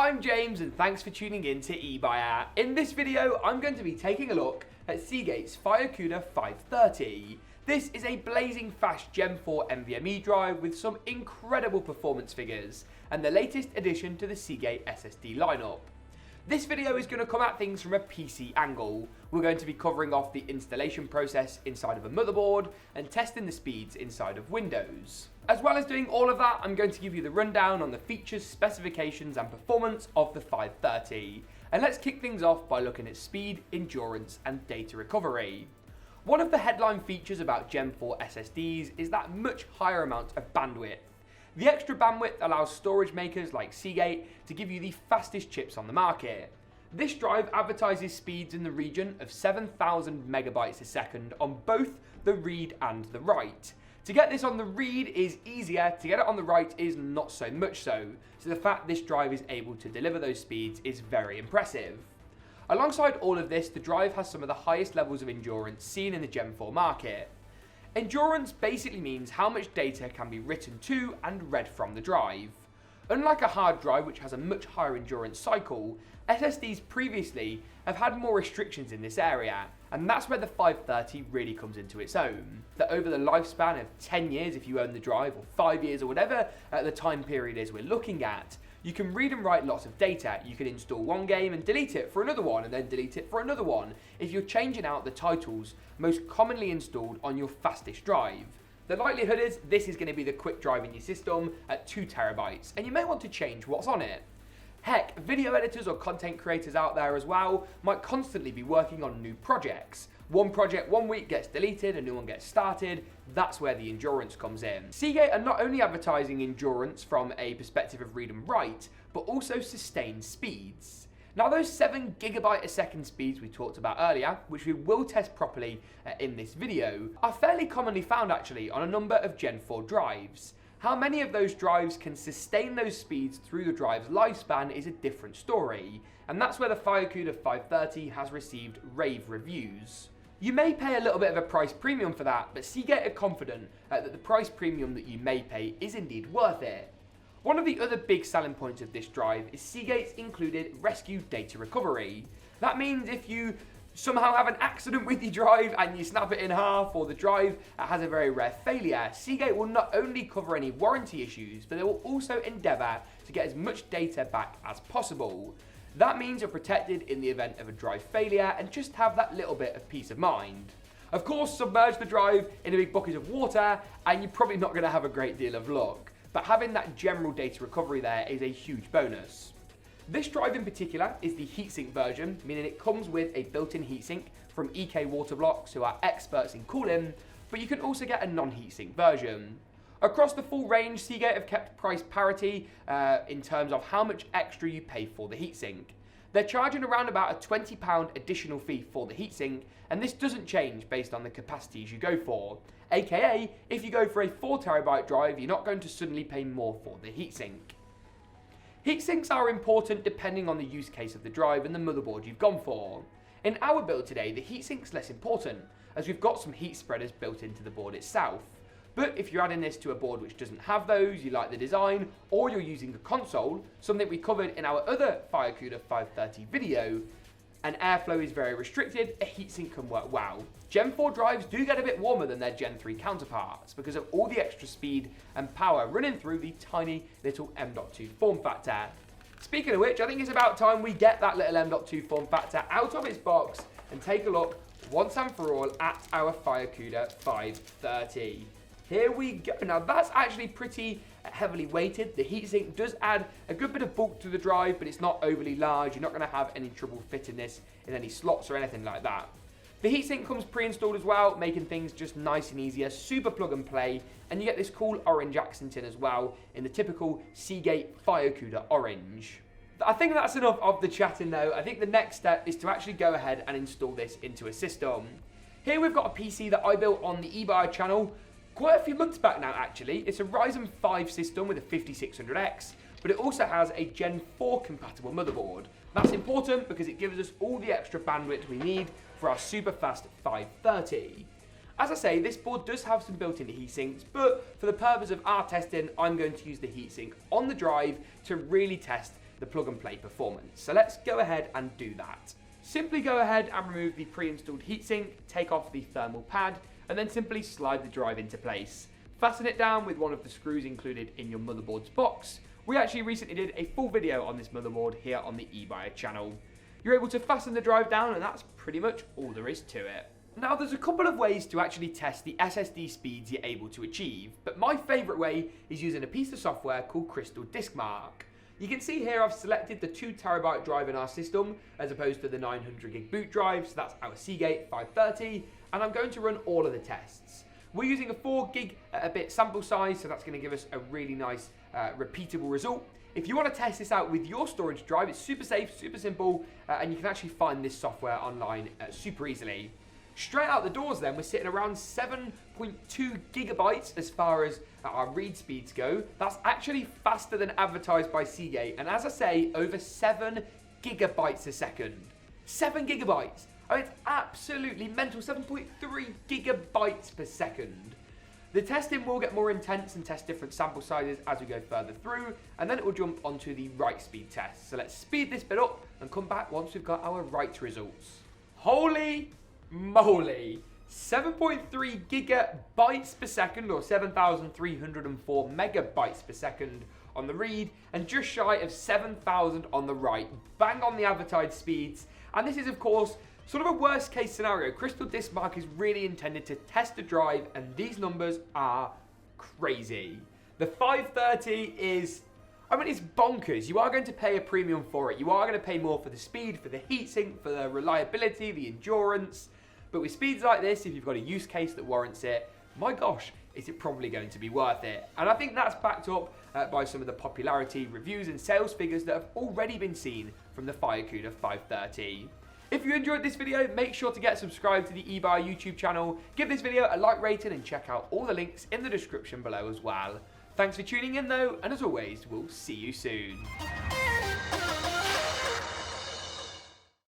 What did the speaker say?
I'm James and thanks for tuning in to eBuyer. In this video, I'm going to be taking a look at Seagate's FireCuda 530. This is a blazing fast Gen 4 NVMe drive with some incredible performance figures and the latest addition to the Seagate SSD lineup. This video is going to come at things from a PC angle. We're going to be covering off the installation process inside of a motherboard and testing the speeds inside of Windows. As well as doing all of that, I'm going to give you the rundown on the features, specifications and performance of the 530. And let's kick things off by looking at speed, endurance and data recovery. One of the headline features about Gen 4 SSDs is that much higher amount of bandwidth. The extra bandwidth allows storage makers like Seagate to give you the fastest chips on the market. This drive advertises speeds in the region of 7,000 megabytes a second on both the read and the write. To get this on the read is easier, to get it on the write is not so much so. So the fact this drive is able to deliver those speeds is very impressive. Alongside all of this, the drive has some of the highest levels of endurance seen in the Gen 4 market. Endurance basically means how much data can be written to and read from the drive. Unlike a hard drive which has a much higher endurance cycle, SSDs previously have had more restrictions in this area, and that's where the 530 really comes into its own. That over the lifespan of 10 years if you own the drive, or 5 years or whatever the time period is we're looking at, you can read and write lots of data. You can install one game and delete it for another one and then delete it for another one if you're changing out the titles most commonly installed on your fastest drive. The likelihood is this is going to be the quick drive in your system at 2 terabytes and you may want to change what's on it. Heck, video editors or content creators out there as well might constantly be working on new projects. One project 1 week gets deleted, a new one gets started, that's where the endurance comes in. Seagate are not only advertising endurance from a perspective of read and write, but also sustained speeds. Now those 7 gigabyte a second speeds we talked about earlier, which we will test properly in this video, are fairly commonly found actually on a number of Gen 4 drives. How many of those drives can sustain those speeds through the drive's lifespan is a different story, and that's where the FireCuda 530 has received rave reviews. You may pay a little bit of a price premium for that, but Seagate are confident that the price premium that you may pay is indeed worth it. One of the other big selling points of this drive is Seagate's included rescue data recovery. That means if you somehow have an accident with your drive and you snap it in half, or the drive has a very rare failure, Seagate will not only cover any warranty issues, but they will also endeavour to get as much data back as possible. That means you're protected in the event of a drive failure and just have that little bit of peace of mind. Of course, submerge the drive in a big bucket of water and you're probably not going to have a great deal of luck, but having that general data recovery there is a huge bonus. This drive in particular is the Heatsink version, meaning it comes with a built-in heatsink from EK Waterblocks, who are experts in cooling, but you can also get a non-heatsink version. Across the full range, Seagate have kept price parity in terms of how much extra you pay for the heatsink. They're charging around about a £20 additional fee for the heatsink, and this doesn't change based on the capacities you go for. AKA, if you go for a 4 terabyte drive, you're not going to suddenly pay more for the heatsink. Heatsinks are important depending on the use case of the drive and the motherboard you've gone for. In our build today, the heatsink's less important, as we've got some heat spreaders built into the board itself. But if you're adding this to a board which doesn't have those, you like the design, or you're using a console, something we covered in our other FireCuda 530 video, and airflow is very restricted, a heatsink can work well. Gen 4 drives do get a bit warmer than their Gen 3 counterparts because of all the extra speed and power running through the tiny little M.2 form factor. Speaking of which, I think it's about time we get that little M.2 form factor out of its box and take a look once and for all at our FireCuda 530. Here we go. Now that's actually pretty heavily weighted. The heatsink does add a good bit of bulk to the drive, but it's not overly large. You're not going to have any trouble fitting this in any slots or anything like that. The heatsink comes pre-installed as well, making things just nice and easier, super plug and play, and you get this cool orange accenting as well in the typical Seagate FireCuda orange. I think that's enough of the chatting though. I think the next step is to actually go ahead and install this into a system. Here we've got a PC that I built on the eBuyer channel quite a few months back now actually. It's a Ryzen 5 system with a 5600X, but it also has a Gen 4 compatible motherboard. That's important because it gives us all the extra bandwidth we need for our super fast 530. As I say, this board does have some built-in heatsinks, but for the purpose of our testing, I'm going to use the heatsink on the drive to really test the plug and play performance. So let's go ahead and do that. Simply go ahead and remove the pre-installed heatsink, take off the thermal pad, and then simply slide the drive into place. Fasten it down with one of the screws included in your motherboard's box. We actually recently did a full video on this motherboard here on the eBuyer channel. You're able to fasten the drive down, and that's pretty much all there is to it. Now, there's a couple of ways to actually test the SSD speeds you're able to achieve, but my favourite way is using a piece of software called Crystal Disk Mark. You can see here I've selected the 2TB drive in our system as opposed to the 900GB boot drive, so that's our Seagate 530, and I'm going to run all of the tests. We're using a 4GB sample size, so that's going to give us a really nice repeatable result. If you want to test this out with your storage drive, it's super safe, super simple, and you can actually find this software online super easily. Straight out the doors then, we're sitting around 7.2 gigabytes as far as our read speeds go. That's actually faster than advertised by Seagate, and as I say, over 7 gigabytes a second. 7 gigabytes! I mean, it's absolutely mental, 7.3 gigabytes per second. The testing will get more intense and test different sample sizes as we go further through, and then it will jump onto the write speed test. So let's speed this bit up and come back once we've got our write results. Holy moly! 7.3 gigabytes per second, or 7,304 megabytes per second on the read, and just shy of 7,000 on the write. Bang on the advertised speeds. And this is, of course, sort of a worst case scenario. Crystal Disk Mark is really intended to test the drive, and these numbers are crazy. The 530 is, I mean, it's bonkers. You are going to pay a premium for it. You are going to pay more for the speed, for the heatsink, for the reliability, the endurance. But with speeds like this, if you've got a use case that warrants it, my gosh, is it probably going to be worth it? And I think that's backed up by some of the popularity, reviews, and sales figures that have already been seen from the FireCuda 530. If you enjoyed this video, make sure to get subscribed to the eBuyer YouTube channel, give this video a like rating, and check out all the links in the description below as well. Thanks for tuning in though, and as always, we'll see you soon.